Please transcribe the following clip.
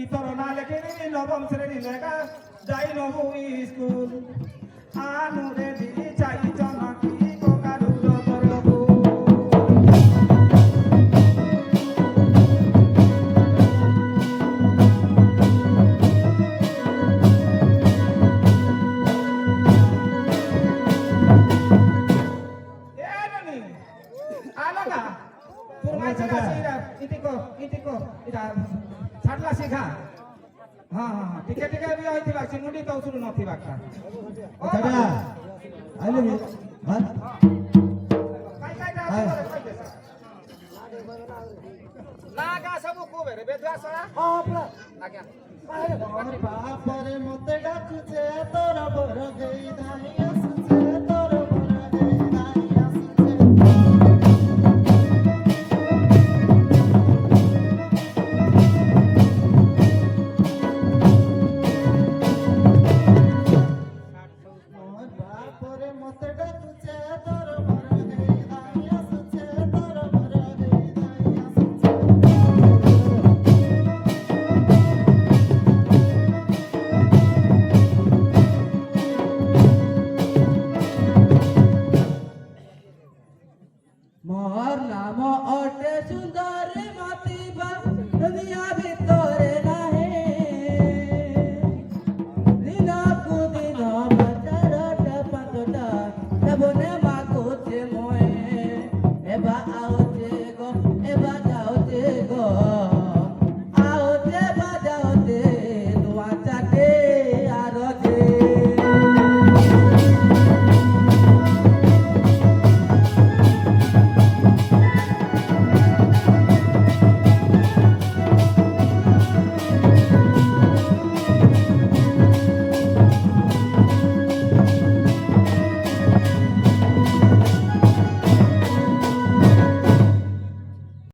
ইতর না লেখে নবম শ্রেণী লেখা যাই নবু স্কুল আনু রে দি চাই জনকি কোকারু করবু এননি আলাগা পুরমাই জায়গা সিরা ইতিকো এটা ছাড়লা শিখা হ্যাঁ হ্যাঁ হ্যাঁ টিকে টিকে বিয়া হইতিবা সিমুন্ডি তো শুরু নথিবা কা দাদা আইলে হ্যাঁ কাই কাইটা লাগা সবু কোবে রে বেদুয়া সরা হ্যাঁ পুরা আজ্ঞা আরে বাপরে মতে